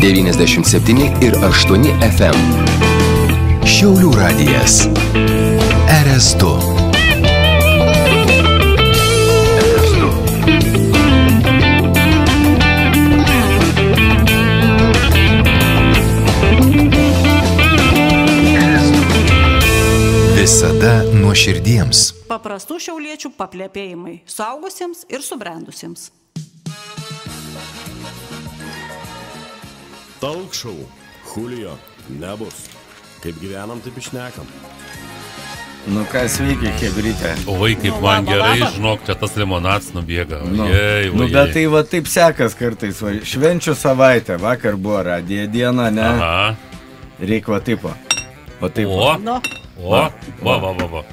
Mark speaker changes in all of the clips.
Speaker 1: 97 ir 8 FM. Šiaulių radijas. RS2. Visada nuoširdiems.
Speaker 2: Paprastų šiauliečių paplepėjimai suaugusiems ir subrendusiems.
Speaker 3: Talk show. Julio. Nebus. Kaip gyvenam, taip išnekam.
Speaker 4: Nu ką, sveiki, chebrytė.
Speaker 5: Oi, kaip man gerai, žinok, čia tas limonadas nubėga.
Speaker 4: Nu, bet tai va taip sekas kartais. Va. Švenčių savaitę. Vakar buvo radija diena, ne?
Speaker 5: Aha.
Speaker 4: Reik va taip va. O taip va.
Speaker 5: Va.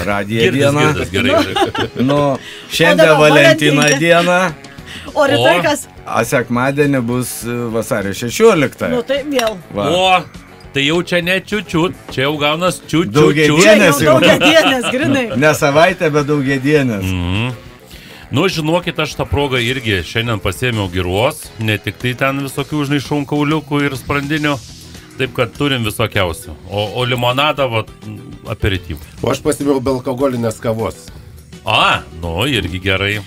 Speaker 4: Radija diena.
Speaker 5: Girdas, gerai.
Speaker 4: Nu, šiandien Valentino diena.
Speaker 2: O rytoj kas?
Speaker 4: A sekmadienį bus vasario 16.
Speaker 2: Nu tai vėl.
Speaker 4: Va.
Speaker 5: O, tai jau čia ne čiučiut, čia jau gaunas čiučiut.
Speaker 4: Daugiadienės jau.
Speaker 2: Daugiadienės, grinai.
Speaker 4: Ne savaitę, bet daugiadienės.
Speaker 5: Nu, žinokit, aš tą progą irgi šiandien pasėmiau giruos, ne tik tai ten visokių, žinai, šonkauliukų ir sprandinių, taip kad turim visokiausių. O limonadą, va, aperityvų.
Speaker 3: O aš pasėmiau be alkoholinės kavos.
Speaker 5: A, nu, irgi gerai.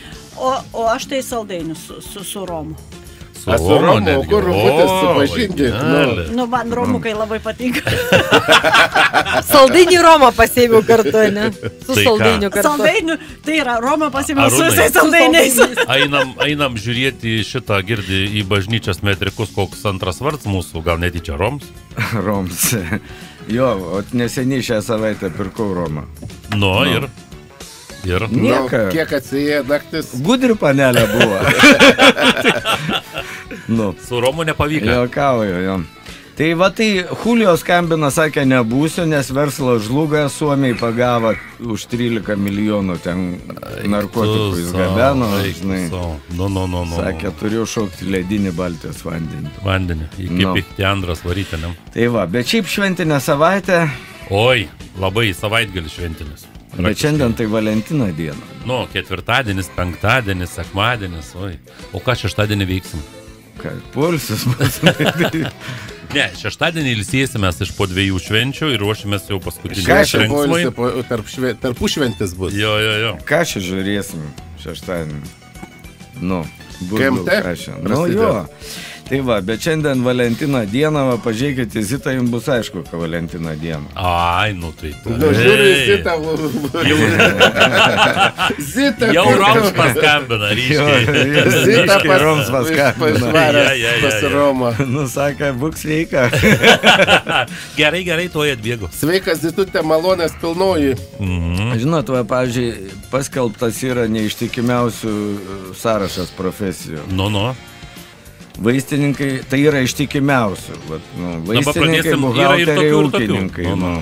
Speaker 2: O aš tai saldainius su romu.
Speaker 3: Su romu, o kur rumutės supažinkit?
Speaker 2: Nu, man romukai labai patinka.
Speaker 6: Saldainį romą pasėmiau kartu, ne? Su
Speaker 5: Tai
Speaker 6: saldainiu
Speaker 5: ką?
Speaker 6: kartu.
Speaker 2: Saldainių, tai yra romą pasėmiau su
Speaker 5: Arūnai.
Speaker 2: visais saldainiais.
Speaker 5: Einam žiūrėti šitą, girdi į bažnyčios metrikus, koks antras vards mūsų, gal netyčia Roms?
Speaker 4: Roms. Jo, o neseniai šią savaitę pirkau romą.
Speaker 5: Nu, ir?
Speaker 4: Nieka.
Speaker 3: Kiek atsijė naktis?
Speaker 4: Gudri panelė buvo. Nu,
Speaker 5: Su Romu nepavyko.
Speaker 4: juokauju, jo. Tai va tai Julio skambina, sakė, nebūsiu, nes verslas žluga, Suomiai pagavo už 13 milijonų ten narkotikų išgabeno, žinai.
Speaker 5: Nu.
Speaker 4: Sakė, turiu šaukti ledinį Baltijos vandenį.
Speaker 5: Iki Piktiandras varyti, ne?
Speaker 4: Tai va, bet šiaip šventinė savaitė,
Speaker 5: Oi, labai savaitgalis šventinis.
Speaker 4: bet šiandien tai Valentino diena.
Speaker 5: Nu, ketvirtadienis, penktadienis, sekmadienis, oi. O ką šeštadienį veiksim?
Speaker 4: Ką, pulsis bus.
Speaker 5: Ne, šeštadienį ilsėsimės iš po 2 švenčių ir ruošimės jau paskutinį
Speaker 4: Ką čia
Speaker 5: švenksmai.
Speaker 3: Tarpų šventis bus.
Speaker 5: Jo.
Speaker 4: Ką čia žiūrėsim šeštadienį? Nu, bus
Speaker 3: KMT
Speaker 4: daug ką čia. Nu,
Speaker 3: prasidės.
Speaker 4: jo. Tai va, bet šiandien Valentino dieną, va, pažiūrėkite, Zita, jums bus aišku, ką Valentino diena.
Speaker 5: Ai, nu tai.
Speaker 3: Nu, žiūriu, Zita. Zita.
Speaker 5: Jau Roms paskambina, ryškiai.
Speaker 3: Zita
Speaker 4: Roms paskambino.
Speaker 3: Pašvaręs
Speaker 5: Ja.
Speaker 3: pas Romą.
Speaker 4: Nu, sakė, būk sveika.
Speaker 5: Gerai, tuoj atbėgu.
Speaker 3: Sveikas, Zitutė, malonės pilnoji.
Speaker 4: Žinot, va, pavyzdžiui, paskelbtas yra neištikimiausių sąrašas profesijų.
Speaker 5: Nu.
Speaker 4: Vaistininkai, tai yra ištikimiausių. Vat, nu, vaistininkai,
Speaker 5: pradėsim, yra ir
Speaker 4: buhalteriai,
Speaker 5: tokių, ir tokių.
Speaker 4: ūkininkai.
Speaker 5: Nu.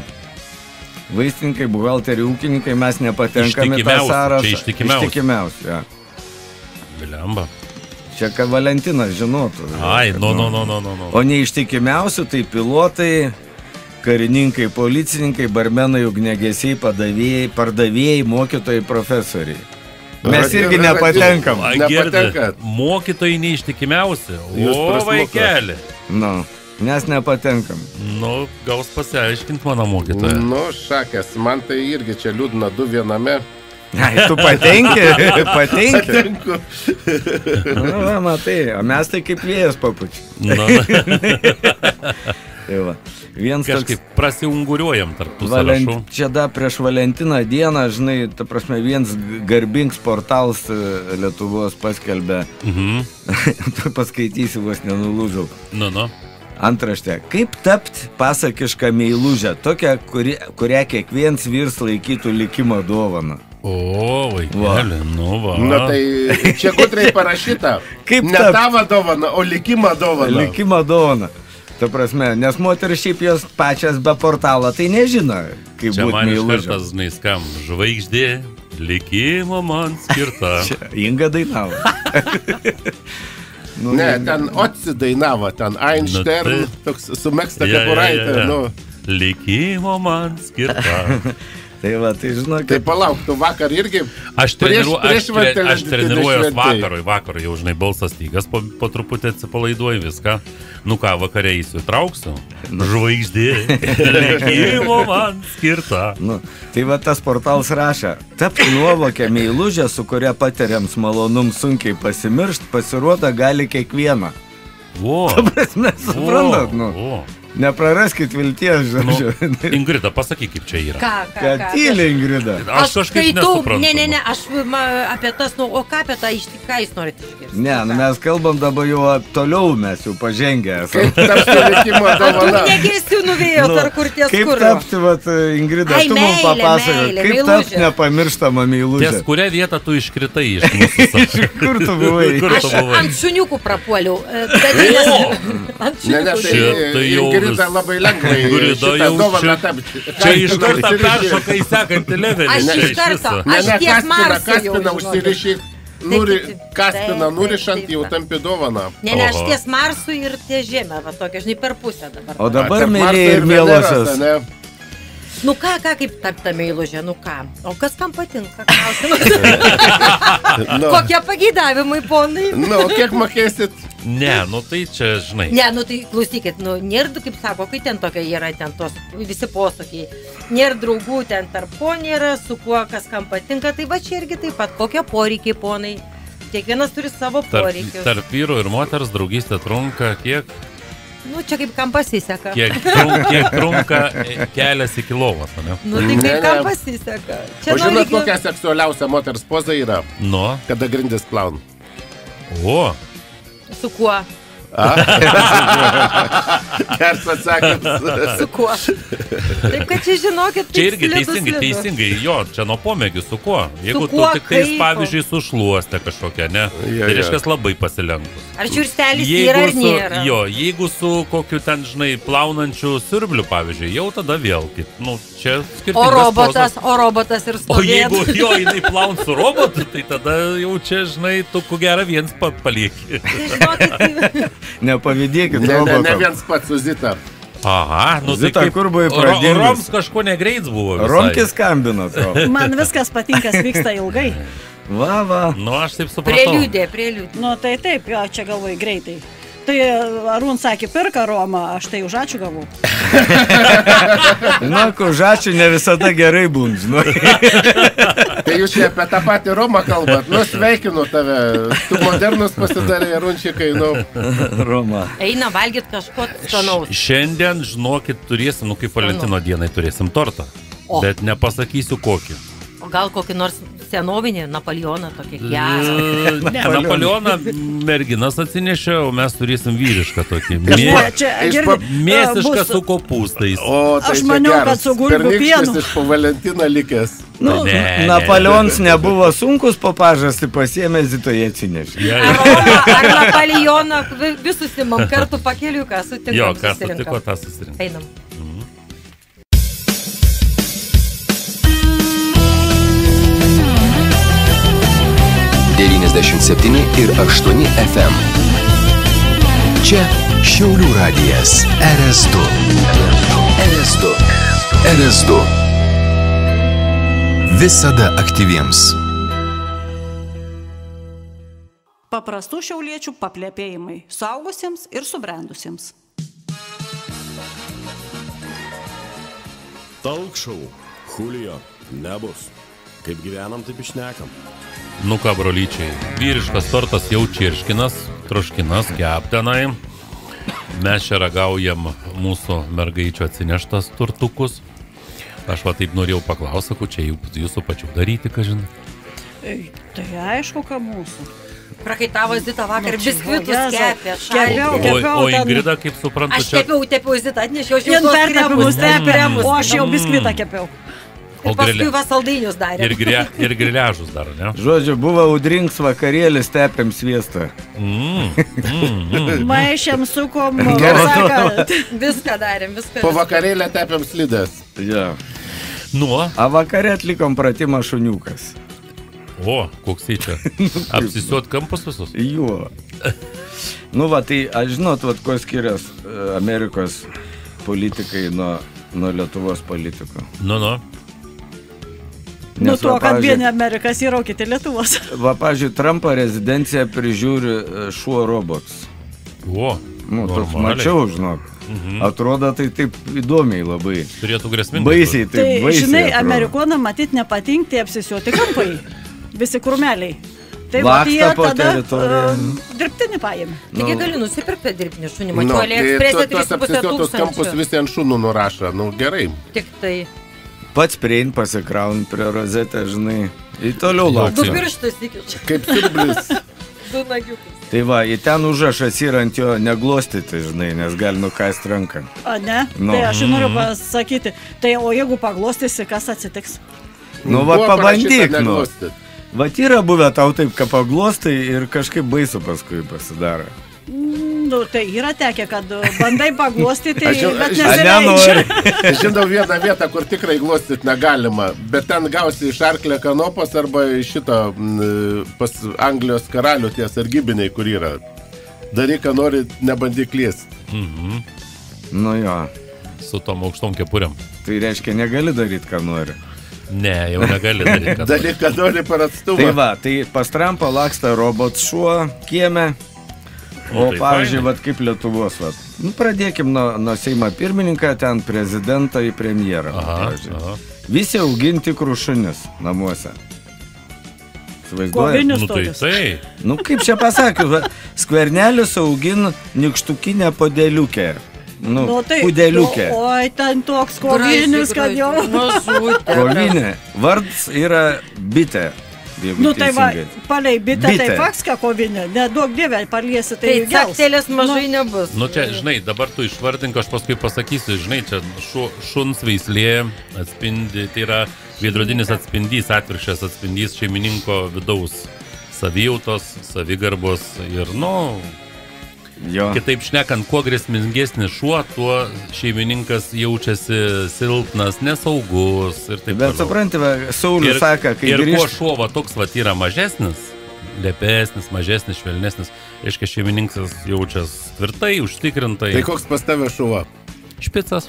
Speaker 4: Vaistininkai, buhalteriai, ūkininkai, mes nepatenkame į tą
Speaker 5: Ištikimiausių,
Speaker 4: sąrašą.
Speaker 5: čia ištikimiausių.
Speaker 4: Ištikimiausių, ja.
Speaker 5: Bilemba.
Speaker 4: Čia, kad Valentinas žinotų.
Speaker 5: Ai,
Speaker 4: kad,
Speaker 5: nu.
Speaker 4: O neištikimiausių tai pilotai, karininkai, policininkai, barmenai, ugniagesiai, pardavėjai, mokytojai, profesoriai. Mes irgi nepatenkam.
Speaker 3: Nepatenkat.
Speaker 5: Mokytojai neištikimiausi.
Speaker 3: Jūs
Speaker 5: O,
Speaker 3: prasmuko.
Speaker 5: vaikeli.
Speaker 4: Nu, mes nepatenkam.
Speaker 5: Nu, gaus pasiaiškint mano mokytoją.
Speaker 3: Nu, šakės, man tai irgi čia liūdna 2 viename.
Speaker 4: Ai, tu patenki? Patenki?
Speaker 3: Patinku.
Speaker 4: Nu, va, matai, o mes tai kaip vėjas papučiu.
Speaker 5: Nu,
Speaker 4: Tai va, viens
Speaker 5: kažkaip prasiunguriuojam tarp tų
Speaker 4: toks
Speaker 5: sąrašų.
Speaker 4: čia da prieš Valentiną dieną, žinai, ta prasme, viens garbings portalas Lietuvos paskelbė, tu paskaitysi, vos nenulūžau.
Speaker 5: Nu.
Speaker 4: Antraštė, kaip tapti pasakišką meilužę, tokią, kurią kiekvienas vyras laikytų likimo dovaną.
Speaker 5: O, vaikeli, nu va.
Speaker 3: Na tai čia gudriai parašyta.
Speaker 4: Kaip
Speaker 3: ne
Speaker 4: tapt?
Speaker 3: tavo dovana, o likimo dovana.
Speaker 4: Likimo dovana. Ta prasme, nes moteris šiaip jos pačias be portalo, tai nežino, kaip
Speaker 5: Čia
Speaker 4: būti
Speaker 5: man iš
Speaker 4: meilužė.
Speaker 5: kartas, žinai, skam. Žvaigždė, likimo man skirta.
Speaker 4: Inga dainavo. Nu,
Speaker 3: Ne, ten Otsi dainavo, ten Einstein,
Speaker 5: Nu,
Speaker 3: toks sumegsta
Speaker 5: Ja.
Speaker 3: kepuraitė, nu.
Speaker 5: Likimo man skirta.
Speaker 4: Tai va, tai žinok.
Speaker 7: Tai palauk, tu vakar irgi...
Speaker 5: Aš treniruoju vakarui, jau žinai, balsas stygas, po truputį atsipalaiduoju viską. Nu ką, vakare įsitrauksiu. Žvaigždė, lėkimo man skirta.
Speaker 4: Nu, tai va tas portalas rašė, tapti nuovokę meilužę, su kuria patiriams malonum sunkiai pasimiršt, pasirodo gali kiekvieną. Ta prasme, suprantat, nepraraskit vilties, žodžiu.
Speaker 5: Ingrida, pasakyk, kaip čia yra.
Speaker 4: Kad tylė, Ingrida.
Speaker 5: Aš kažkaip nesuprantu.
Speaker 6: Ne, aš apie tas, o ką apie tą ką jūs norite išgirsti?
Speaker 4: Ne, mes kalbam dabar jau toliau, mes jau pažengę esame.
Speaker 7: Kaip tapti likimo dovana?
Speaker 6: Tu negėsiu nuvėjot, ar kur ties kur.
Speaker 4: Kaip tapti, Ingrida, tu mums papasakok, kaip tapti nepamirštamą meilužę.
Speaker 5: Ties kurią vietą tu iškritai iš mūsų?
Speaker 4: Kur tu buvai?
Speaker 6: Aš ant šuniukų prapuoliau.
Speaker 7: Ingrida labai lengvai šitą dovaną tapti.
Speaker 5: Čia iš karto peršoka į sekantį levelį.
Speaker 6: Aš iš karto, aš ties Marsu jau.
Speaker 7: Kaspiną užsiriši, Kaspiną nurišant jau tampi dovaną.
Speaker 6: Ne, aš ties Marsu ir ties Žemę, va tokia, žinai, per pusę dabar.
Speaker 4: O dabar, mėlyje ir mielosios.
Speaker 6: Nu ką, kaip tapta meilužė, nu ką? O kas kam patinka, klausimas? Kokie pageidavimai, ponai?
Speaker 7: Nu, kiek mokėsit?
Speaker 5: Ne, nu tai čia, žinai.
Speaker 6: Ne, nu tai klausykit, nu, nėra, kaip sako, kai ten tokia yra, ten tos visi posakiai. Nėra draugų, ten tarp ko nėra, su kuo kas kam patinka, tai va čia irgi taip pat, kokie poreikiai, ponai. Kiekvienas turi savo poreikius.
Speaker 5: Tarp vyro ir moters draugystė trunka kiek?
Speaker 6: Nu, čia kaip kam pasiseka.
Speaker 5: Kiek trunka kelias iki lovos, ne?
Speaker 6: Nu, tai kaip kam pasiseka.
Speaker 7: O žinot, kokia seksualiausia moters poza yra?
Speaker 5: Nu?
Speaker 7: Kada grindis plaun.
Speaker 5: O?
Speaker 6: Su kuo?
Speaker 7: Geras atsakymas.
Speaker 6: Su kuo? Taip, kad čia žinokit,
Speaker 5: čia irgi teisingai, jo, čia nuo pomėgių, su kuo? Jeigu tu tik tais, pavyzdžiui, su šluoste kažkokia, ne? Tai reiškia labai pasilenkus.
Speaker 6: Ar čiurstelis yra ar nėra?
Speaker 5: Jo, jeigu su kokiu ten, žinai, plaunančiu siurbliu, pavyzdžiui, jau tada vėl, nu, čia skirtingas.
Speaker 6: O robotas ir stovėt.
Speaker 5: O jeigu jo, jinai plaun su robotu, tai tada jau čia, žinai, tu ko gera viens palieki.
Speaker 4: Nepavydėkit robotam.
Speaker 7: Ne viens pats su Zita.
Speaker 5: Aha, nu
Speaker 4: Zita,
Speaker 5: tai
Speaker 4: kur buvai pradėlis?
Speaker 5: Roms kažko negreits buvo visai.
Speaker 4: Romkis skambino tau.
Speaker 2: Man viskas patinka, vyksta ilgai.
Speaker 4: Va.
Speaker 5: Nu, aš taip supratau.
Speaker 6: Preliudė.
Speaker 2: Nu, tai taip, jo, čia galvoju greitai. Tai Arūn sakė, pirka Romą, aš tai už ačiū gavau.
Speaker 4: Na, už ačiū ne visada gerai būn, žinai.
Speaker 7: Tai jūs čia apie tą patį Romą kalbat. Nu, sveikinu tave. Tu modernus pasidarė, Arūnčikai, nu.
Speaker 4: Roma.
Speaker 6: Eina valgyt kažko skanaus.
Speaker 5: Šiandien, žinokit, turėsim, kaip Valentino dienai, turėsim tortą. Bet nepasakysiu kokį.
Speaker 6: O gal kokį nors senovinį Napoleoną tokį gerą?
Speaker 5: Ne, Napoleoną merginas atsinešė, o mes turėsim vyrišką tokį. Mėsišką su kopūstais.
Speaker 2: Aš maniau, kad su gulbių pienu.
Speaker 7: Pernykštis iš po Valentiną likęs.
Speaker 4: Nu, Napoleons nebuvo sunkus po pažastį, pasiėmė Zito jie atsinešė.
Speaker 6: Ar Napoleoną visus imam kartu pakeliu, ką sutinkam.
Speaker 5: Jo, ką sutiko, tą susirinkam.
Speaker 6: Einam.
Speaker 1: 97,8 FM. Čia Šiaulių radijas RS2. RS2. Visada aktyviems.
Speaker 2: Paprastų šiauliečių paplepėjimai suaugusiems ir subrendusiems.
Speaker 3: Talk show. Julio. Nebus. Kaip gyvenam, taip išnekam.
Speaker 5: Nu ką, brolyčiai, vyriškas tortas jau čirškinas, troškinas, keptenai. Mes čia ragaujam mūsų mergaičių atsineštas turtukus. Aš va taip norėjau paklausyti, čia jūsų pačių daryti, ką žinai.
Speaker 2: Tai aišku, ką mūsų.
Speaker 6: Prakaitavo Zita vakar, biskvitus kepė, šalį.
Speaker 5: O Ingrida, kaip suprantu,
Speaker 6: čia... Aš tepiau Zitą, atnešiau jau tos kremus.
Speaker 2: O aš jau biskvitą kepiau.
Speaker 6: Ir paskui va saldainius darė.
Speaker 5: Ir griliažus dar, ne?
Speaker 4: Žodžiu, buvo audrinks vakarėlis, tepėm sviestą.
Speaker 2: Maišėm sukom,
Speaker 6: viską darėm, viską.
Speaker 7: Po vakarėlę tepėm slides.
Speaker 4: Ja.
Speaker 5: Nu?
Speaker 4: A vakarė atlikom pratimą šuniukas.
Speaker 5: O, koks tai čia? Apsisuot kampus visus?
Speaker 4: Jo. Nu va, tai aš žinot, kuo skirias Amerikos politikai nuo Lietuvos politikų.
Speaker 5: Nu.
Speaker 2: Nu,
Speaker 4: Nes
Speaker 2: tuo,
Speaker 4: va,
Speaker 2: kad
Speaker 4: pavyzdžiui-
Speaker 2: vieni Amerikas yra, o kiti Lietuvos.
Speaker 4: Va, pavyzdžiui, Trumpo rezidenciją prižiūri šuo robots.
Speaker 5: O,
Speaker 4: Nu, toks
Speaker 5: normaliai.
Speaker 4: mačiau, žinok. Atrodo, tai taip įdomiai labai.
Speaker 5: Turėtų grėsmingai.
Speaker 4: Baisiai,
Speaker 2: Tai,
Speaker 4: taip baisiai.
Speaker 2: žinai,
Speaker 4: atrodo.
Speaker 2: amerikonam matyt nepatinkti apsisiuoti kampai. Visi krūmeliai. Tai
Speaker 4: Laksto
Speaker 2: jie
Speaker 4: po
Speaker 2: tada
Speaker 4: teritoriją.
Speaker 2: dirbtinį paėmė.
Speaker 6: Taigi gali nusipirkti dirbtinį šunį.
Speaker 7: Nu,
Speaker 6: Mačiau,
Speaker 7: tai
Speaker 6: Aliexpress'e
Speaker 7: tuos
Speaker 6: 3,5
Speaker 7: apsisiotus kampus
Speaker 6: tūkstančių.
Speaker 7: visi ant šunų nurašo. Nu, gerai.
Speaker 6: Tik tai.
Speaker 4: Pats priein pasikraun prie rozetę, žinai. Ir toliau
Speaker 6: Du
Speaker 4: laukti.
Speaker 6: pirštus įkičia.
Speaker 7: Kaip sirblis.
Speaker 6: Du nagiukus.
Speaker 4: Tai va, į ten užrašas yra ant jo neglostyti, žinai, nes gali nukast ranką.
Speaker 2: A, ne?
Speaker 4: Nu.
Speaker 2: Tai aš noriu pasakyti. Tai o jeigu paglostysi, kas atsitiks?
Speaker 4: Nu, va,
Speaker 7: Buvo parašyta
Speaker 4: pabandyk, nu.
Speaker 7: neglostyt.
Speaker 4: Vat yra buvę tau taip, kad paglostai ir kažkaip baisu paskui pasidaro.
Speaker 2: Nu, tai yra tekę, kad bandai paglostyti,
Speaker 7: Aš jau-
Speaker 2: bet
Speaker 7: aš-
Speaker 2: nesileidžia.
Speaker 7: Žinau vieną vietą, kur tikrai glostyt negalima, bet ten gausi iš arklio kanopos arba iš šito pas Anglijos karalių tie sargybiniai, kur yra. Daryk, ką nori, nebandyk liesti.
Speaker 4: Nu jo,
Speaker 5: Su tom aukštom kepuriam.
Speaker 4: tai reiškia negali daryti, ką nori.
Speaker 5: Ne, jau negali daryti. kad-
Speaker 7: Daryk, ką nori per atstumą.
Speaker 4: Tai va, tai pas Trumpą laksta robot šuo kieme.
Speaker 5: Nu,
Speaker 4: O
Speaker 5: tai
Speaker 4: pavyzdžiui,
Speaker 5: fainai.
Speaker 4: vat kaip Lietuvos, vat. Nu, pradėkim nuo Seimo pirmininką, ten prezidentą į premjerą.
Speaker 5: Aha,
Speaker 4: pavyzdžiui.
Speaker 5: aha.
Speaker 4: Visi auginti krušunis namuose. Įsivaizduojat?
Speaker 2: Kovinius
Speaker 5: Nu tai
Speaker 2: tokius.
Speaker 5: tai.
Speaker 4: Nu, kaip čia pasakius, va, Skvernelis augin nykštukinę podeliukę. Nu,
Speaker 2: Nu, tai,
Speaker 4: pudeliukę.
Speaker 2: oi, ten toks kovinis, kad jau.
Speaker 6: Mažutė.
Speaker 4: Kovinė. Vards yra bitė. Jeigu
Speaker 2: Nu, tai va,
Speaker 4: teisingai.
Speaker 2: palei bitę,
Speaker 4: Bitė.
Speaker 2: tai fakska kovinė. Neduok dievę, paliesi, tai
Speaker 6: Tai
Speaker 2: gels.
Speaker 6: caktelės mažai nebus.
Speaker 5: Nu čia, žinai, dabar tu išvardink, aš paskui pasakysiu, žinai, čia šuns veislė atspindi, tai yra veidrodinis atspindys, atvirkščias atspindys šeimininko vidaus savijautos, savigarbos ir, nu,
Speaker 4: Jo.
Speaker 5: kitaip šnekant, kuo grėsmingesnis šuo, tuo šeimininkas jaučiasi silpnas, nesaugus ir taip
Speaker 4: Bet supranti, va, Saulius sako, kai
Speaker 5: ir kuo
Speaker 4: grįžta.
Speaker 5: šuo va toks va yra mažesnis, lepesnis, mažesnis, švelnesnis, reiškia šeimininkas jaučiasi tvirtai, užtikrintai.
Speaker 7: Tai koks pas tave šuva?
Speaker 5: Špicas.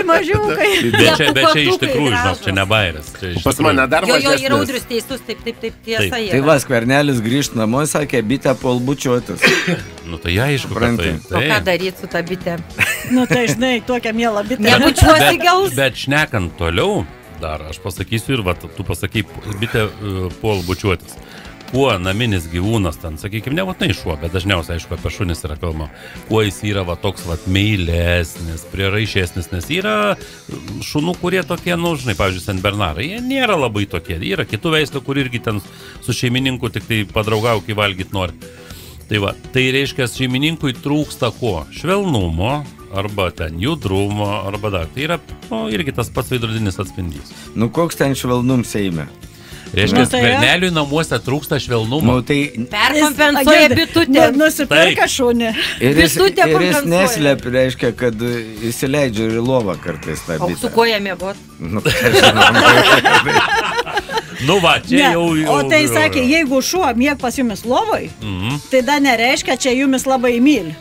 Speaker 2: Mažiukai.
Speaker 5: Bet čia iš
Speaker 6: pūkuotukai
Speaker 5: tikrųjų, žinok,
Speaker 6: gražūs.
Speaker 5: čia ne bairis. Čia iš
Speaker 7: Pas
Speaker 5: tikrųjų.
Speaker 7: mane dar
Speaker 6: Jo, jo,
Speaker 7: mažesnis.
Speaker 6: yra audrius teisus, taip, tiesa
Speaker 5: Taip.
Speaker 4: Tai
Speaker 6: yra.
Speaker 4: va, Skvernelis grįžta namo, sakė, bitę polbučiuotis.
Speaker 5: Nu tai aišku, kad
Speaker 4: Supranti.
Speaker 5: tai.
Speaker 6: O ką
Speaker 5: Taip.
Speaker 6: daryti su ta bitė?
Speaker 2: Nu, tai žinai, tokia miela bitė.
Speaker 6: Nebučiuosi gels?
Speaker 5: Bet šnekant toliau, dar aš pasakysiu ir va, tu pasakai, bitė puol bučiuotis. Kuo naminis gyvūnas ten, sakykime, nebūtinai šuo, bet dažniausiai, aišku, apie šunis yra kalbama, kuo jis yra va toks va meilesnis, prieraišesnis, nes yra šunų, kurie tokie, nu, žinai, pavyzdžiui, Saint Bernarai, jie nėra labai tokie, yra kitų veislių, kur irgi ten su šeimininku tik tai padraugauk, kai valgyti nori. Tai va, tai reiškia, šeimininkui trūksta ko? Švelnumo, arba ten judrumo, arba dar. Tai yra, nu, irgi tas pats veidrodinis atspindys.
Speaker 4: Nu, koks ten švelnum Seime?
Speaker 5: Reiškia,
Speaker 2: Nu, tai
Speaker 5: Skverneliui namuose trūksta švelnumo.
Speaker 4: Nu, tai
Speaker 6: Perkompensuoja bitutė.
Speaker 2: Nusipirka šunį.
Speaker 4: ir jis
Speaker 6: Bitutė kompensuoja.
Speaker 4: neslėp, reiškia, kad įsileidžia ir į lovą kartais tą
Speaker 6: O
Speaker 4: bitę.
Speaker 6: su koja mėgot?
Speaker 4: Nu, ką žinau.
Speaker 5: Nu va, čia
Speaker 2: Ne,
Speaker 5: jau...
Speaker 2: o tai sakė, jeigu šuo mieg pas jumis lovoj,
Speaker 5: Mhm.
Speaker 2: tai dar nereiškia, čia jumis labai myli.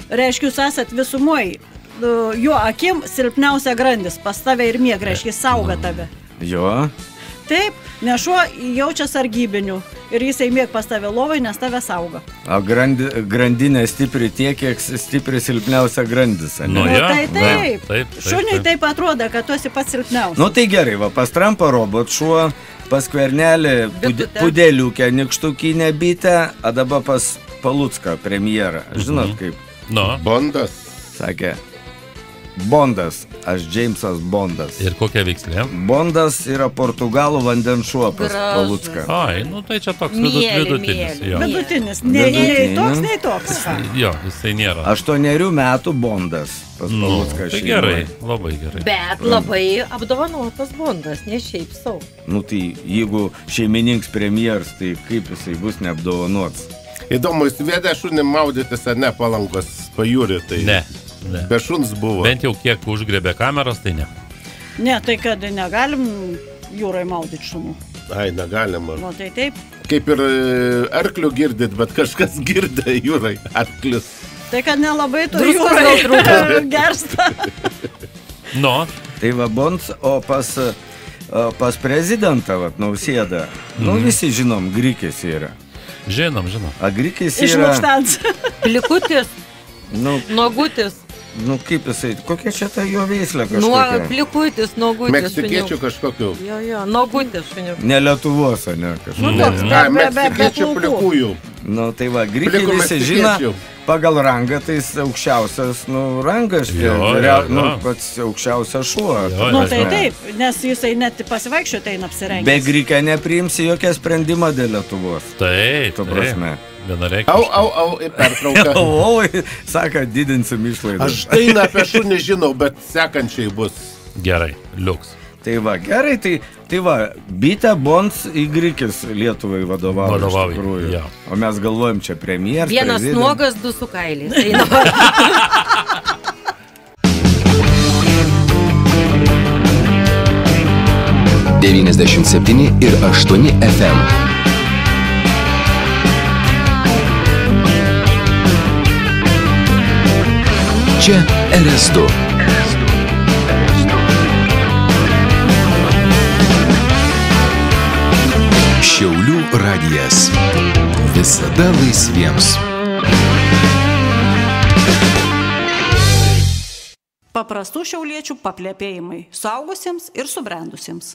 Speaker 2: Reiškia, jūs esat visumoj. Jo akim silpniausia grandis, pas tave ir mieg, reiškia, sauga tave.
Speaker 4: Jo.
Speaker 2: Taip, nes šuo jaučia sargybinių ir jisai mieg pas tave lovai, nes tave sauga.
Speaker 4: O grandinė stipri tiek, kiek stipri silpniausia grandis. ane?
Speaker 5: Nu,
Speaker 2: Nu,
Speaker 5: jo,
Speaker 2: tai
Speaker 5: va,
Speaker 2: taip.
Speaker 5: taip.
Speaker 2: Šuniui taip atrodo, kad tu esi pats silpniausias.
Speaker 4: Nu tai gerai, va, pas Trumpą robot šuo, pas Skvernelį
Speaker 6: Bitutė.
Speaker 4: pudeliukę, nykštukinę bitę, o dabar pas Palucką premjerą. Žinot kaip,
Speaker 5: Nu,
Speaker 7: Bondas.
Speaker 4: sakė, Bondas, aš Džeimsas Bondas.
Speaker 5: ir kokia veikslė?
Speaker 4: Bondas yra portugalų vandenšuo pas
Speaker 6: Gražus.
Speaker 4: Palucką.
Speaker 5: Ai, nu tai čia toks
Speaker 6: Mėly,
Speaker 5: vidutinis.
Speaker 6: mėly.
Speaker 5: Jo.
Speaker 2: Vidutinis.
Speaker 4: Vidutinis.
Speaker 2: Nei toks, nei toks.
Speaker 5: Jo, jisai nėra.
Speaker 4: 8 metų Bondas pas
Speaker 5: Nu,
Speaker 4: Palucką
Speaker 5: tai
Speaker 4: šeimoje.
Speaker 5: gerai, labai gerai.
Speaker 6: Bet labai apdovanotas bondas, ne šiaip savo.
Speaker 4: Nu tai jeigu šeimininks premjeras, tai kaip jisai bus neapdovanots?
Speaker 7: Įdomu, jis vedė šunį maudytis ar ne Palangos pajūrį, tai
Speaker 5: Ne, ne.
Speaker 7: be šuns buvo.
Speaker 5: Bent jau kiek užgrebė kameros, tai ne.
Speaker 2: Ne, tai kad negalim jūrai maudyti šunų.
Speaker 7: Ai, negalima.
Speaker 2: Nu, tai taip.
Speaker 7: Kaip ir arklių girdit, bet kažkas girdė jūrai arklius.
Speaker 2: Tai kad nelabai tu
Speaker 6: Druskos
Speaker 2: jūrai
Speaker 6: gal trūko.
Speaker 2: gersta.
Speaker 5: Nu,
Speaker 4: Tai va Bons, o pas prezidentą, vat, Nausėdą, nu visi žinom, Grikis yra.
Speaker 5: Žinom.
Speaker 4: A Grikis
Speaker 2: Iš
Speaker 4: yra,
Speaker 2: Lukštens.
Speaker 6: Plikutis,
Speaker 4: nu,
Speaker 6: nogutis.
Speaker 4: nu kaip jisai, kokia čia ta jo veislė
Speaker 6: Nuo
Speaker 4: kažkokia?
Speaker 6: plikutis, nogutis.
Speaker 7: Meksikiečių kažkokių.
Speaker 6: Jo, nogutis šuniuk.
Speaker 4: Ne Lietuvos, ne kažkokia.
Speaker 2: Nu, toks,
Speaker 7: Meksikiečių
Speaker 2: plaukų.
Speaker 7: plikųjų.
Speaker 4: Nu, tai va, Grikį
Speaker 7: Plikų
Speaker 4: visi žino,
Speaker 7: meksikiečių.
Speaker 4: pagal rangą, tai jis aukščiausias, nu, rangas,
Speaker 5: Jo,
Speaker 4: nu,
Speaker 5: jo.
Speaker 4: pats aukščiausias šuo.
Speaker 5: Jo,
Speaker 2: Nu,
Speaker 5: jo.
Speaker 2: tai taip, nes jisai net pasivaikščioti eina apsirengęs.
Speaker 4: Be Grikio nepriimsi jokią sprendimą dėl Lietuvos.
Speaker 5: Taip,
Speaker 4: Tu prasme.
Speaker 5: Vienareikšmiškai.
Speaker 7: Au, ir pertrauka.
Speaker 4: O, sako, didinsim išlaidą.
Speaker 7: Aš dainą apie šunį žinau, bet sekančiai bus.
Speaker 5: Gerai, liuks.
Speaker 4: Tai va, gerai, tai va, Bitė Bons į Grikis Lietuvai vadovauja. iš
Speaker 5: Vadovauja,
Speaker 4: tikrųjų.
Speaker 5: jo.
Speaker 4: O mes galvojam čia premjeras.
Speaker 6: Vienas nuogas, du su kailiais. Eina.
Speaker 1: 97,8 FM. Čia RS2. Šiaulių radijas. Visada laisviems.
Speaker 2: Paprastų šiauliečių paplėpėjimai suaugusiems ir subrendusiems.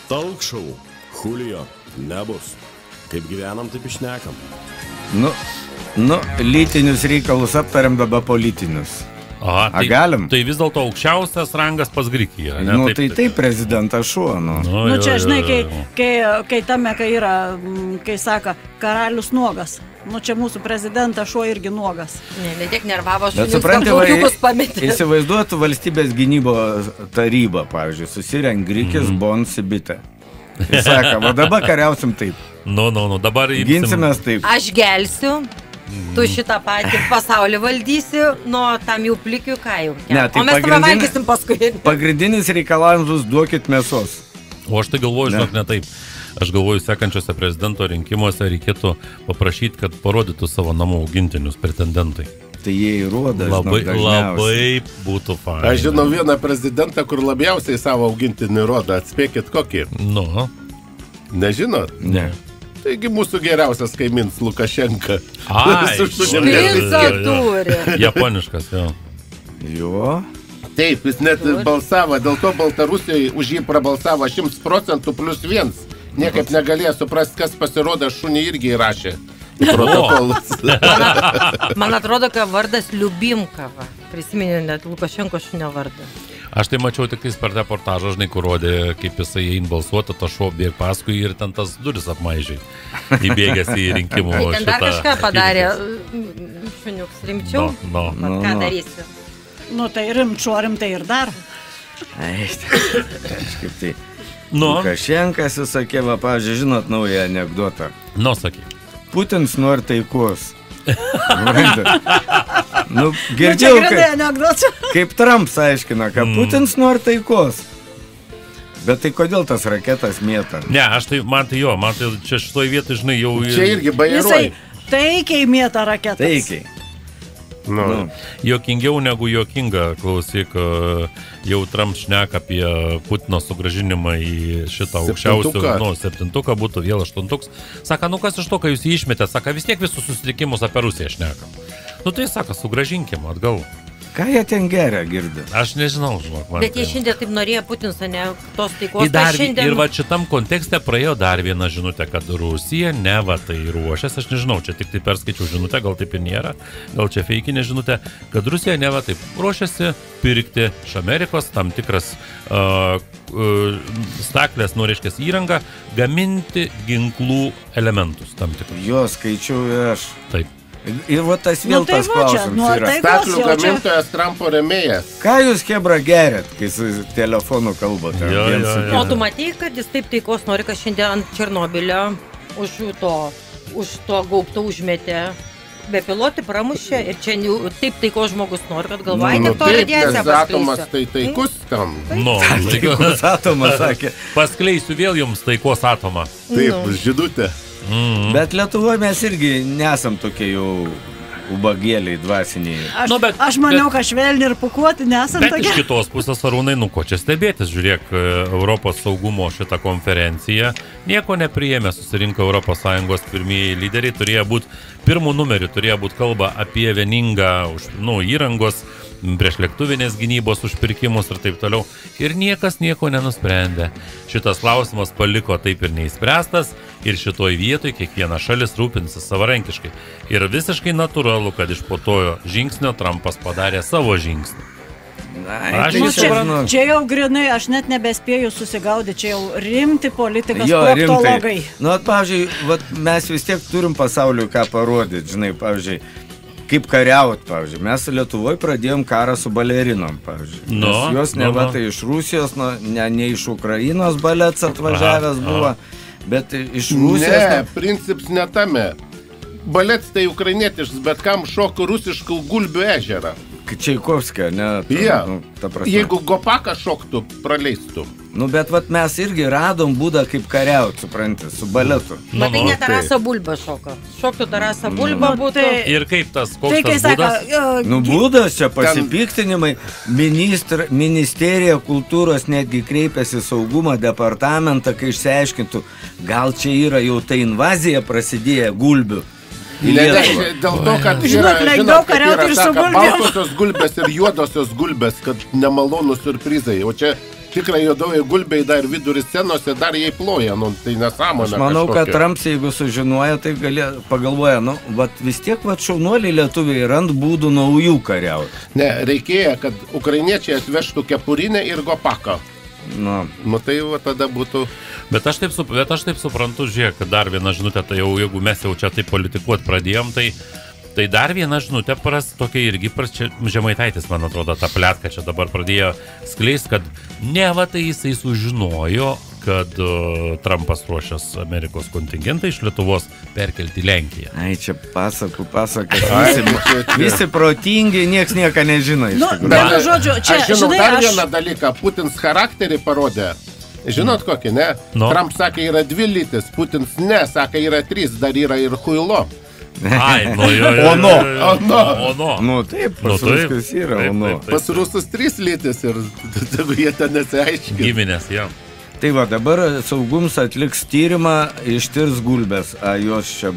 Speaker 3: Talk show. Julio. Nebus. Kaip gyvenam, taip išnekam.
Speaker 4: Nu, lytinius reikalus aptariam, dabar politinius.
Speaker 5: Aha,
Speaker 4: A, galim?
Speaker 5: Tai vis dėlto aukščiausias rangas pas Grikį yra. Ne?
Speaker 4: Nu, tai prezidentas šuo, nu.
Speaker 2: Nu, čia, žinai, kai tame, kai yra, kai saka, karalius nuogas. Nu, čia mūsų prezidentas šuo irgi nuogas.
Speaker 6: Ne tiek nervavo
Speaker 4: Bet
Speaker 6: šunius,
Speaker 4: supranti,
Speaker 6: kad daugiukus pametė.
Speaker 4: įsivaizduotų valstybės gynybos tarybą, pavyzdžiui, susirenk Grikis, Bons, Bitė. Jis sako, va dabar kariausim taip.
Speaker 5: Nu, dabar
Speaker 4: Ginsimės taip.
Speaker 6: Aš gelsiu, tu šitą patį pasaulį valdysi, nuo tam jau plikių ką jau.
Speaker 4: Ne, tai
Speaker 6: O mes tave valgysim paskui.
Speaker 4: Pagrindinis reikalavimas duokit mėsos.
Speaker 5: O aš tai galvoju, žinok, ne taip. Aš galvoju, sekančiose prezidento rinkimuose reikėtų paprašyti, kad parodytų savo namų augintinius pretendentai.
Speaker 4: Tai jie įrodo,
Speaker 5: Labai būtų faina.
Speaker 7: Aš žinau vieną prezidentą, kur labiausiai savo augintinį rodo. Atspėkit kokį.
Speaker 5: Nu,
Speaker 7: Nežinot?
Speaker 4: Ne.
Speaker 7: Taigi mūsų geriausias kaimins Lukašenka.
Speaker 5: Ai,
Speaker 7: Su šunim
Speaker 5: jo.
Speaker 6: Špicą turi.
Speaker 5: Japoniškas, jo.
Speaker 4: Jo.
Speaker 7: Taip, jis net balsavo, dėl to Baltarusijoje už jį prabalsavo 100% plus 1. Niekaip negalėjo suprasti, kas pasirodo, šunį irgi įrašė į protokolus.
Speaker 6: Man atrodo, kad vardas Liubimka. Prisiminiau net Lukašenko šunio vardą.
Speaker 5: Aš tai mačiau tik per reportažą, žinai, kur rodė, kaip jisai eina balsuoti, to šuo bėg paskui ir ten tas duris apmaižiai. Įbėgęs į rinkimų
Speaker 6: Tai ten dar
Speaker 5: šitą
Speaker 6: kažką padarė
Speaker 5: apylinkes.
Speaker 6: šuniuks rimčiau.
Speaker 5: No.
Speaker 6: Vat ką darysiu?
Speaker 2: Nu, tai rimtai ir dar.
Speaker 4: Ai, kažkaip tai.
Speaker 5: Nu,
Speaker 4: Lukašenkas įsakė, va, pavyzdžiui, žinot naują anekdotą.
Speaker 5: Sakyk.
Speaker 4: Putins nori taikos. Nu, girdėjau, kaip Trumps aiškina, kad Putins nori taikos. Bet tai kodėl tas raketas mėta?
Speaker 5: Ne, man tai čia šitoj vietoj, žinai, jau...
Speaker 7: Čia irgi
Speaker 2: Jisai
Speaker 7: bajeruoja.
Speaker 2: taikiai mėta raketas.
Speaker 4: Taikiai.
Speaker 7: Nu.
Speaker 5: Jokingiau negu jokinga, klausyk, jau Trump šneka apie Putino sugrąžinimą į šitą aukščiausią, 7 būtų vėl 8. Saka, kas iš to, kai jūs jį išmetėt, saka, vis tiek visus susitikimus apie Rusiją šneka. Tai saka, sugrąžinkim atgal.
Speaker 4: Ką jie ten geria, girdi?
Speaker 5: Aš nežinau, žinok, man.
Speaker 6: Bet jie šiandien taip norėjo Putinas, ne tos taikos.
Speaker 5: Ir va šitam kontekste praėjo dar viena žinutė, kad Rusija neva tai ruošiasi, aš nežinau, čia tik tai perskaičiau žinutę, gal taip ir nėra, gal čia feikinė žinutė, kad Rusija neva taip ruošiasi pirkti iš Amerikos tam tikras staklės, reiškias įrangą, gaminti ginklų elementus tam tikrus.
Speaker 4: Jo, skaičiau aš.
Speaker 5: Taip.
Speaker 4: Ir va tas vėl tas klausimas yra.
Speaker 7: Staklių gamintojas Trumpo remėjas.
Speaker 4: Ką jūs, Hebra, geriat, kai su telefonu kalbate?
Speaker 6: O tu matei, kad jis taip taikos nori, kad šiandien ant Černobilio už to gaubtą užmetė bepilotį pramušė ir čia taip taikos žmogus nori, kad galvoja, tik to radiaciją
Speaker 7: atomas tai taikus tam.
Speaker 4: Taikus atomas, sakė.
Speaker 5: Paskleisiu vėl jums taikos atomą.
Speaker 7: Taip, židutė.
Speaker 4: Bet Lietuvoje mes irgi nesam tokie jau ubagėliai dvasiniai.
Speaker 2: Aš maniau, kad švelni ir pukuoti nesant
Speaker 5: Bet iš kitos pusės, Arūnai, ko čia stebėtis? Žiūrėk, Europos saugumo šitą konferenciją nieko nepriėmė, susirinko ES pirmieji lyderiai, turėjo būti pirmų numerių, turėjo būti kalba apie vieningą įrangos, prieš lėktuvinės gynybos užpirkimus ir taip toliau. Ir niekas nieko nenusprendė. Šitas klausimas paliko taip ir neįspręstas ir šitoj vietoj kiekviena šalis rūpinsis savarankiškai. Ir visiškai natūralu, kad iš po tojo žingsnio Trumpas padarė savo žingsnį.
Speaker 2: Čia jau grinai, aš net nebespėjau susigaudyti, čia jau rimti politikas proktologai.
Speaker 4: Pavyzdžiui, mes vis tiek turim pasauliui ką parodyti, žinai, pavyzdžiui, kaip kariaut, pavyzdžiui. Mes Lietuvoje pradėjom karą su balerinom, pavyzdžiui. Jos tai iš Rusijos, ne iš Ukrainos balets atvažiavęs buvo, bet iš Rusijos...
Speaker 7: Ne, princips ne tame. Balets tai ukrainietiškas, bet kam šoku rusiškų Gulbių ežerą.
Speaker 4: Čaikovskio, ne?
Speaker 7: Jeigu Gopaką šoktų, praleistų.
Speaker 4: Bet mes irgi radom būdą kaip kariaut, supranti, su baletu.
Speaker 6: Bet tai ne Tarasą Bulbą šoko. Šoktų Tarasą Bulbą būtų.
Speaker 5: Ir kaip tas, koks tas būdas?
Speaker 4: Būdas čia pasipiktinimai. Ministerija kultūros netgi kreipėsi saugumo departamentą, kai išsiaiškintų, gal čia yra jau ta invazija prasidėję Gulbių.
Speaker 7: Dėl to, kad yra baltosios gulbės ir juodosios gulbės, kad nemalonų surprizai. O čia tikrai juodoji gulbė dar vidury scenose, dar jai ploja, tai nesąmonė.
Speaker 4: Aš manau, kad Trumps, jeigu sužinoja, tai pagalvoja, vis tiek šaunuoliai lietuviai rand būdų naujų kariauti.
Speaker 7: Ne, reikėjo, kad ukrainiečiai atvežtų kepurinę ir Gopaką. Tai tada būtų...
Speaker 5: Bet aš taip suprantu, žiūrėk, kad dar viena žinutė, tai jau, jeigu mes jau čia taip politikuoti pradėjom, tai dar viena žinutė tokia irgi, Žemaitaitis, man atrodo, tą pletką čia dabar pradėjo skleist, kad tai jisai sužinojo, kad Trumpas ruošias Amerikos kontingentą iš Lietuvos perkelti į Lenkiją.
Speaker 4: Ai, čia pasakas. Visi protingi, nieks nieką nežino.
Speaker 7: Aš žinau dar vieną dalyką, Putins charakterį parodė. Žinot kokį, ne? Trump sakė, yra 2 lytis, Putins ne, sakė, yra 3, dar yra ir huilo.
Speaker 5: Ai,
Speaker 4: Ono. Taip, pas ruskus yra ono.
Speaker 7: Pas rusus 3 lytis ir jie ten nesiaiškina.
Speaker 5: Giminės, jam.
Speaker 4: Tai dabar saugums atliks tyrimą, ištirs gulbės, jos čia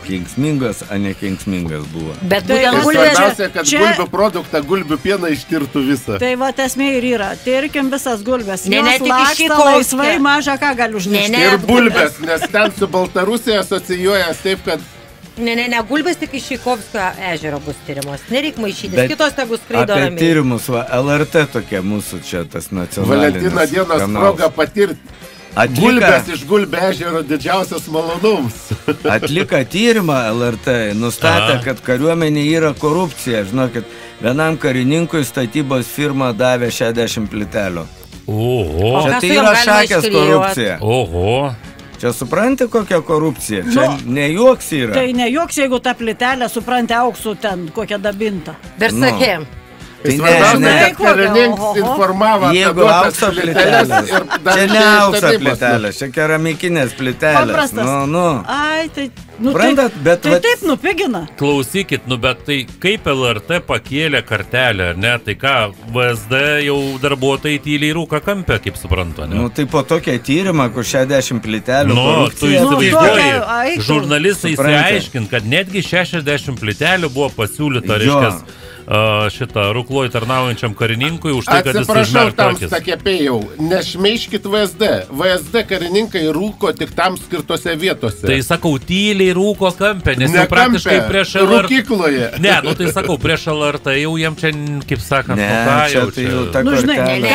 Speaker 4: kenksmingas, a ne kenksmingas buvo.
Speaker 6: Bet būtent gulbės...
Speaker 7: Svarbiausia, kad gulbių produktą, gulbių pieną ištirtų visą.
Speaker 2: Tai esmė ir yra, tirkim visas gulbės. Jos laksta laisvai, mažą ką gali užnešti.
Speaker 7: Ir bulbės, nes ten su Baltarusija asocijuojas taip, kad...
Speaker 6: Ne, gulbės tik iš Čaikovskio ežero bus tyrimos. Nereik maišytis, kitos tegu skraido ramiai.
Speaker 4: Apie tyrimus, LRT tokie mūsų čia tas nacionalinis.
Speaker 7: Valentino dienos proga patirti. Gulbės iš Gulbių ežero didžiausias malonums.
Speaker 4: Atlika tyrimą LRT, nustatė, kad kariuomenė yra korupcija. Žinokit, vienam karininkui statybos firma davė 60 plytelių.
Speaker 5: Oho.
Speaker 4: Čia tai yra šakės korupcija.
Speaker 5: Oho.
Speaker 4: Čia supranti kokia korupcija? Čia nejuoks yra.
Speaker 2: Tai nejuoks, jeigu ta plytelė, supranti, auksų ten kokią dabintą.
Speaker 6: Versakė.
Speaker 7: Tai karininkas informavo apie
Speaker 4: aukso plytelės. Čia ne aukso plytelės, čia keramikinės plytelės.
Speaker 2: Paprastas. Ai, tai...
Speaker 4: Bet
Speaker 2: taip nupigina.
Speaker 5: Klausykit, bet tai kaip LRT pakėlė kartelę, ar ne? Tai ką, VSD jau darbuotojai tyliai rūka kampę, kaip suprantu, ne?
Speaker 4: Tai po tokią tyrimą, kur 60 plytelių
Speaker 5: korupcija. Žurnalistai įsiaiškint, kad netgi 60 plytelių buvo pasiūlyta, reiškias, šitą Rukloj tarnaujančiam karininkui už tai, kad jis užmerktų akis.
Speaker 7: Atsiprašau, Tamstakėpėjau, nešmeiškit VSD. VSD karininkai rūko tik tam skirtose vietose.
Speaker 5: Tai sakau, tyliai rūko kampę, nes jau praktiškai prieš LRT.
Speaker 7: Rūkykloje.
Speaker 5: Ne, tai sakau, prieš LRT jau jiem čia, kaip sakant, ką jau čia.
Speaker 2: Žinai,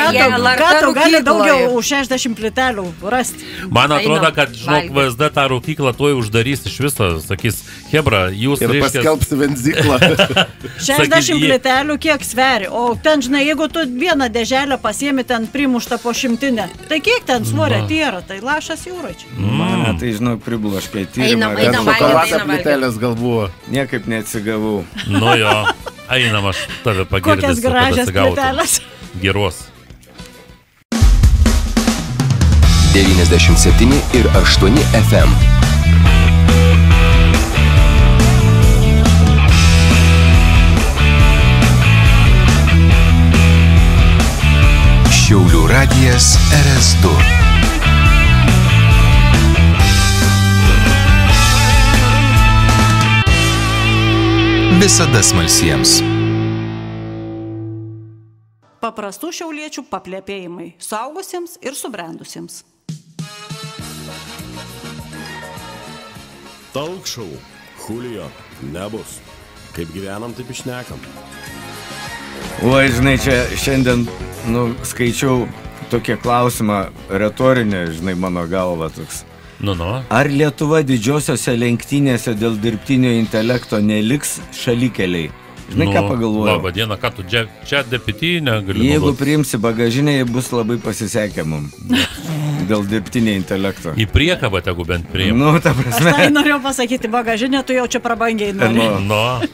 Speaker 2: ką tu gali daugiau už 60 plytelių rasti?
Speaker 5: Man atrodo, kad, VSD tą rūkyklą tuoj uždarys iš viso, sakys, Hebra, jūs
Speaker 7: ir paskelbs venziklą.
Speaker 2: 60 plytelių kiek sveri, o ten, žinai, jeigu tu vieną dėželę pasiemi ten primuštą po 100, tai kiek ten svoria tėra, tai lašas jūrai čia.
Speaker 4: Tai, žinok, pribloškai tyrimą.
Speaker 7: Šokoladą plytelės gal buvo.
Speaker 4: Niekaip neatsigavau.
Speaker 5: Jo, einam aš tave pagirdysiu.
Speaker 2: Kokias gražias plytelės.
Speaker 5: Geros.
Speaker 1: 97,8 FM. radijas RS2. Visada smalsiems.
Speaker 2: Paprastų šiauliečių paplepėjimai suaugusiems ir subrendusiems.
Speaker 3: Talk show. Julio, nebus. Kaip gyvenam, taip išnekam.
Speaker 4: Oi, žinai, čia šiandien, skaičiau tokį klausimą retorinį, žinai, mano galva toks. Ar Lietuva didžiosiose lenktynėse dėl dirbtinio intelekto neliks šalikeliai? Žinai, ką pagalvoju?
Speaker 5: Labą dieną, ką tu čia DPT negali?
Speaker 4: Jeigu priimsi bagažinę, bus labai pasisekę mum. Dėl dirbtinio intelekto.
Speaker 5: Į priekabą tegu bent priim.
Speaker 4: Ta prasme.
Speaker 2: Aš tai norėjau pasakyti, bagažinę tu jau čia prabangiai nori.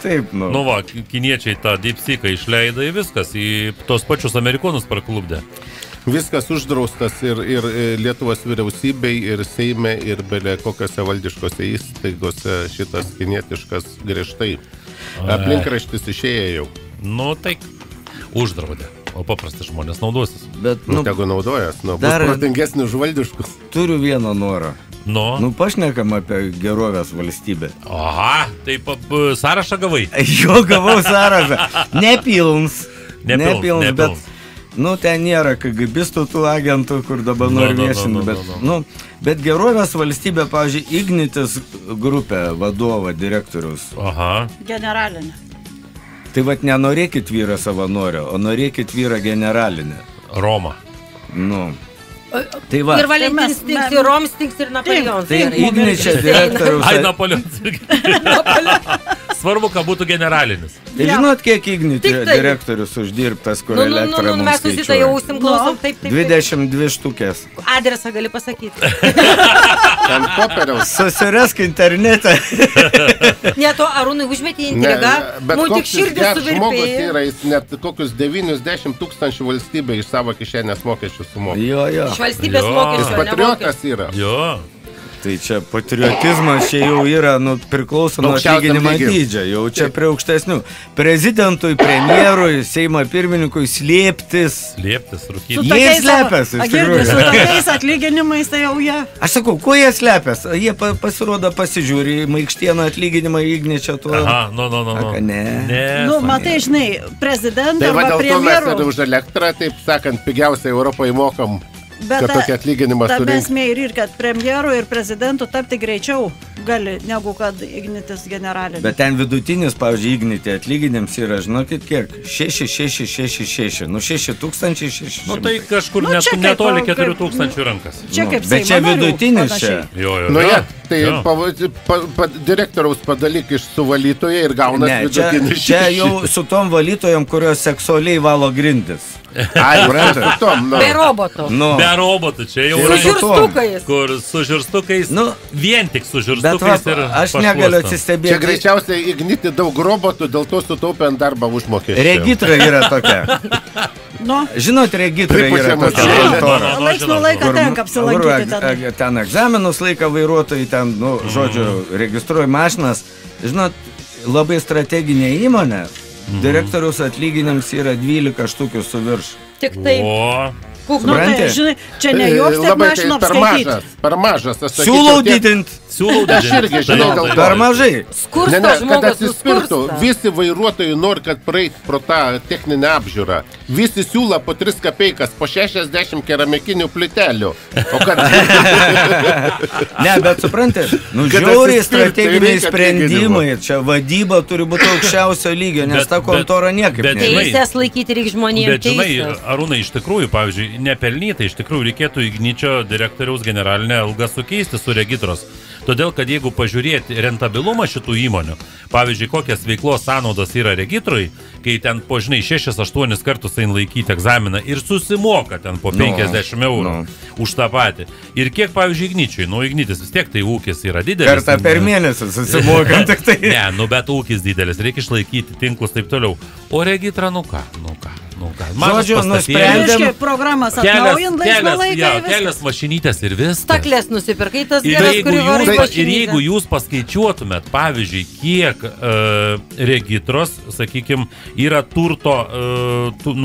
Speaker 4: Taip.
Speaker 5: Va, kiniečiai tą DeepSeeką išleido į viskas, į tos pačius amerikonus praklubdė.
Speaker 7: Viskas uždraustas ir Lietuvos vyriausybei, ir Seime, ir belia kokiose valdiškose įstaigose šitas kinietiškas griežtai. Aplinkraštis išėjo jau.
Speaker 5: Tai uždraudė, o paprastas žmonės naudosis.
Speaker 7: Bet, tegu naudojas, bus protingesnis už valdiškus.
Speaker 4: Turiu vieną norą. Pašnekam apie gerovės valstybę.
Speaker 5: Aha, tai sąrašą gavai?
Speaker 4: Jo, gavau sąrašą. Nepilns, bet... ten nėra KGBistų tų agentų, kur dabar nori viešinti, bet gerovės valstybė, pavyzdžiui, Ignitis grupė vadovo, direktorius.
Speaker 5: Aha.
Speaker 2: Generalinė.
Speaker 4: Tai nenorėkit vyrą savanorio, o norėkit vyrą generalinę.
Speaker 5: Roma.
Speaker 4: Tai va.
Speaker 6: Ir Valentinas tinks, ir Roms tinks, ir Napoleons.
Speaker 4: Tai Igničio direktorius.
Speaker 5: Ai, Napoleons. Svarbu, kad būtų generalinis.
Speaker 4: Tai žinot, kiek Igničio direktorius uždirbtas, kur elektrą mums
Speaker 6: mes susitą jau klausom, taip.
Speaker 4: 22 štukės.
Speaker 6: Adresą gali pasakyti.
Speaker 7: Ten popieriaus.
Speaker 4: Susirask internete.
Speaker 6: Ne, to Arūnai užmetė intrigą.
Speaker 7: Bet koks žmogus yra, jis net kokius 90 tūkstančių valstybė iš savo kišenės mokesčių sumoka.
Speaker 4: Jo.
Speaker 6: Iš valstybės mokesčių.
Speaker 7: Jis patriotas yra.
Speaker 5: Jo.
Speaker 4: Tai čia patriotizmas čia jau yra, priklauso nuo atlyginimo dydžio, jau čia prie aukštesnių. Prezidentui, premjerui, Seimo pirmininkui slėptis.
Speaker 5: Slėptis, rūkyti.
Speaker 4: Jie slėpės, iš tikrųjų.
Speaker 2: Su tokiais atlyginimais tai jau jie.
Speaker 4: Aš sakau, kuo jie slėpės? Jie pasirodo pasižiūri Maikštėno atlyginimą Igničio tuo.
Speaker 5: Aha,
Speaker 7: ne.
Speaker 2: Matai, žinai, prezidentą
Speaker 7: arba
Speaker 2: premjerų.
Speaker 7: Tai va dėl to mes ir už elektrą, taip sakant, pigiausiai Europoje mokam. Kad tokį atlyginimą surinkti.
Speaker 2: Ta esmė ir kad premjerų ir prezidentų tapti greičiau gali, negu kad Ignitis generalinis.
Speaker 4: Bet ten vidutinis, pavyzdžiui, Ignitė atlyginims yra, žinokit, kiek? 6,666. 6,600.
Speaker 5: Tai kažkur netoli 4,000 rankas.
Speaker 2: Čia kaip
Speaker 4: bet čia vidutinis čia.
Speaker 7: Tai direktoriaus padalyk iš suvalytoje ir gaunas vidutinis.
Speaker 4: Čia jau su tom valytojom, kurios seksualiai valo grindis.
Speaker 6: Be robotų.
Speaker 5: Be robotų, čia jau
Speaker 6: su žirstukais.
Speaker 5: Kur su žirstukais, vien tik su žirstukais ir
Speaker 4: aš negaliu atsistebėti.
Speaker 7: Čia greičiausiai Igniti daug robotų, dėl to sutaupė ant darbą užmokesčio.
Speaker 4: Regitra yra tokia. Žinot, regitra yra tokia.
Speaker 2: Laiks nuo laiko tenka apsilankyti ten.
Speaker 4: Ten egzaminus laika vairuotojai, ten, žodžiu, registruoja mašinas. Žinot, labai strateginė įmonė. Direktoriaus atlyginims yra 12 štukių su virš.
Speaker 6: Tik taip.
Speaker 2: Žinai, čia ne joks tiek mašiną apskaityti.
Speaker 7: Per mažas.
Speaker 4: Siūlau didinti.
Speaker 7: Aš irgi žinau dėl to.
Speaker 4: Per mažai.
Speaker 6: Skursta žmogus suskursta.
Speaker 7: Visi vairuotojai nori, kad praeit pro tą techninę apžiūrą. Visi siūla po 3 kapeikas, po 60 keramikinių plytelių.
Speaker 4: Ne, bet supranti, žiauriai strateginiai sprendimai. Čia vadyba turi būti aukščiausio lygio, nes ta kontora niekaip nežinai.
Speaker 6: Teisės laikyti reikia žmonėms.
Speaker 5: Bet žinai, Arūnai, iš tikrųjų, pavyzdžiui, nepelnytai, iš tikrųjų reikėtų Igničio direktoriaus generalinę algą sukeisti su regitros. Todėl, kad jeigu pažiūrėti rentabilumą šitų įmonių, pavyzdžiui, kokias veiklos sąnaudos yra regitrui, kai ten po, žinai, 6-8 kartus eina laikyti egzaminą ir susimoka ten po 50 eurų už tą patį. Ir kiek, pavyzdžiui, Igničiui, Ignitis vis tiek tai ūkis yra didelis.
Speaker 4: Kartą per mėnesį susimoka tik tai.
Speaker 5: Ne, bet ūkis didelis, reikia išlaikyti tinklus taip toliau. O regitra, ką?
Speaker 4: Žodžiu, nusprendėm
Speaker 2: programas atnaujint laisvą laiką.
Speaker 5: Kelias mašinytės ir viskas.
Speaker 6: Staklės nusipirkai tas
Speaker 5: Ir
Speaker 6: geras, kurį varai
Speaker 5: ir
Speaker 6: mašinytę.
Speaker 5: jeigu jūs paskaičiuotumėt, pavyzdžiui, kiek regitros, sakykime, yra turto,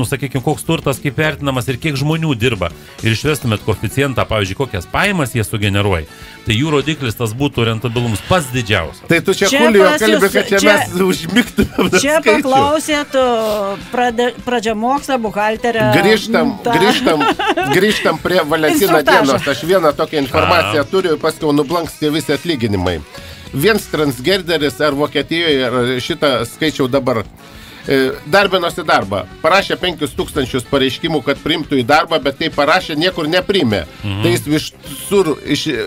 Speaker 5: sakykime, koks turtas kaip vertinamas ir kiek žmonių dirba, ir išvestumėt koeficientą, pavyzdžiui, kokias pajamas jie sugeneruoja, tai jų rodiklis tas būtų rentabilumas pats didžiausias.
Speaker 7: Tai tu čia Julio kalbė, kad čia mes užmigtumėm.
Speaker 2: Čia paklausėt pradžiamokslą, buhalterę.
Speaker 7: Grįžtam prie Valentino dienos. Aš vieną tokią informaciją turiu, paskui nublankstė visi atlyginimai. Viens transgerderis ar Vokietijoje, ar šitą skaičiau dabar, darbinosi darbą. Parašė 5000 pareiškimų, kad priimtų į darbą, bet tai parašė, niekur neprimė. Tai jis visur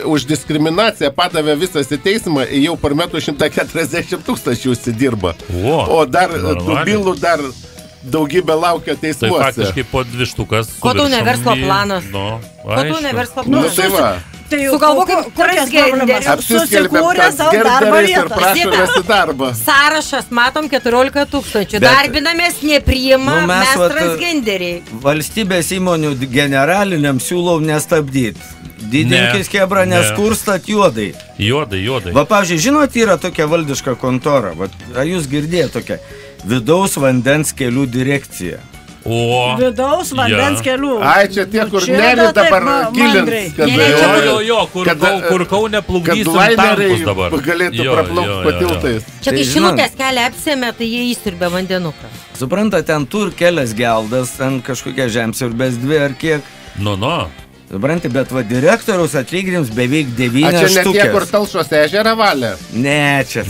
Speaker 7: už diskriminaciją padavė visas į teismą, jau per metų 140 000 užsidirba. O dar tų bylų dar daugybė laukia teismuose.
Speaker 5: Tai faktiškai po 2 štukas.
Speaker 6: Ko tu ne verslo planas? Ko tu ne verslo planas?
Speaker 7: Tai va.
Speaker 6: Sugalvokim, kokias problemas.
Speaker 7: Apsiskelbėm transgenderiais ir prašomės į darbą.
Speaker 6: Sąrašas, matom, 14 000. Darbinamės, nepriima, mes transgenderiai.
Speaker 4: Valstybės įmonių generaliniam siūlau nestabdyti. Didinkis kebrą, neskurstat juodai.
Speaker 5: Juodai.
Speaker 4: Va, pavyzdžiui, žinot, yra tokia valdiška kontora. Va, jūs girdėjote tokia Vidaus vandens kelių direkcija.
Speaker 2: Vidaus vandens kelių.
Speaker 7: Ai, čia tie, kur nerį dabar gilins.
Speaker 5: Kur Kaune plukdysim tankus dabar.
Speaker 7: Kad galėtų praplaukti po tiltais.
Speaker 6: Čia kai Šilutės kelią apsėmė, tai jie įsirbė vandenuką.
Speaker 4: Supranta, ten tur kelias geldas, ten kažkokia žemsiurbės 2 ar kiek. Supranti, bet va direktoriaus atlyginims beveik 9 štukės.
Speaker 7: A čia ne tie, kur Talšos ežerą valė?
Speaker 4: Ne, čia.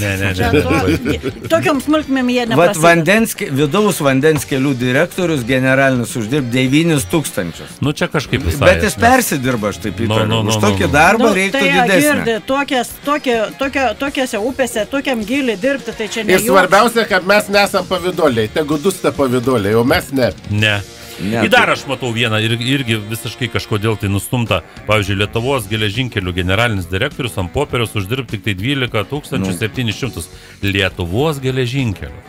Speaker 2: Tokiom smulkmėm jie neprasideda.
Speaker 4: Vidaus vandens kelių direktorius generalinis uždirb 9 000.
Speaker 5: Nu čia kažkaip visai.
Speaker 4: Bet jis persidirba, aš taip įtariu. Už tokį darbą reiktų didesnį.
Speaker 2: Tokiose upėse, tokiam gilį dirbti, tai čia ne
Speaker 7: ir svarbiausia, kad mes nesam pavydoliai. Tegu dusta pavydoliai, o mes ne.
Speaker 5: Ne. Ir dar aš matau vieną irgi visiškai kažkodėl tai nustumta. Pavyzdžiui, Lietuvos geležinkelių generalinis direktorius ant popieriaus uždirb tik tai 12 700 Lietuvos geležinkelių.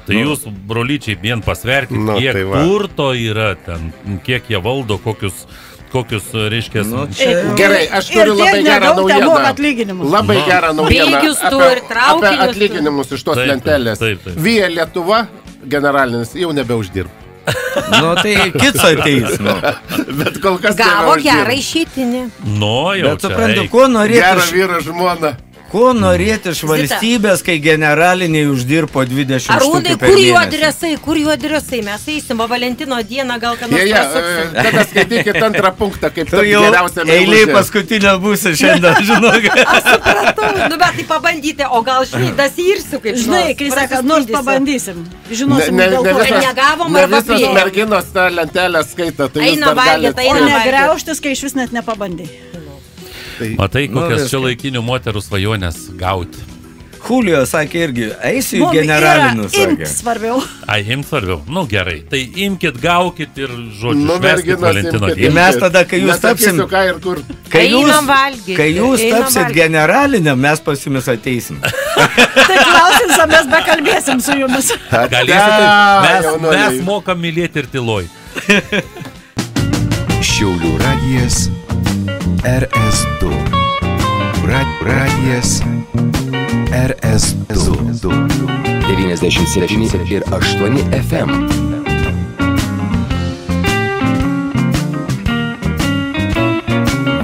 Speaker 5: Tai jūs, brolyčiai, vien pasverkit, kiek turto yra ten, kiek jie valdo, kokius reiškia...
Speaker 7: Gerai, aš turiu labai gerą naujieną. Labai gerą naujieną apie atlyginimus iš tos lentelės. Via Lietuva generalinis jau nebeuždirb.
Speaker 4: Nu, tai kits ateis, nu.
Speaker 7: Bet kol kas
Speaker 6: gavo gerą išeitinį.
Speaker 5: Nu, jau
Speaker 4: bet suprantu, ko norėti...
Speaker 7: Gerą vyrą žmoną.
Speaker 4: Ko norėti iš valstybės, kai generaliniai uždirbo 20 štukių per mėnesį?
Speaker 6: Kur jų adresai? Mes eisim, o Valentino dieną gal ką nors pasuksim.
Speaker 7: Tada skaitykit antrą punktą, kaip tu geriausia meilužė.
Speaker 4: Eiliai paskutinė būsi šiandien, žinok.
Speaker 6: Aš supratau, nu bet tai pabandyti, o gal šnydas įrsiu kaip nors.
Speaker 2: Žinai, kai sako, nors pabandysim. Žinosim, dėl ko.
Speaker 6: Negavom arba prie.
Speaker 7: Ne visos merginos tą lentelę skaita, tai jūs dar galite.
Speaker 2: O negriauštis, kai iš vis net nepabandai.
Speaker 5: Matai, kokias čia laikinių moterų svajonės gauti.
Speaker 4: Julio sakė irgi, eisiu į generalinius, sakė.
Speaker 2: Imt svarbiau.
Speaker 5: Imt svarbiau. Nu gerai, tai imkit, gaukit ir žodžiu, šveskit Valentino dieną.
Speaker 4: Ir mes tada, kai jūs tapsim... Kai jūs tapsit generaliniam, mes pas jumis ateisim.
Speaker 2: Tai klausim, mes bekalbėsim su jumis.
Speaker 5: Galėsit, mes mokam mylėti ir tyloj.
Speaker 1: Šiaulių radijas RS2. Radijas RS2. 97 ir 8 FM.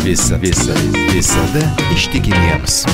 Speaker 1: Visada ištikimiems.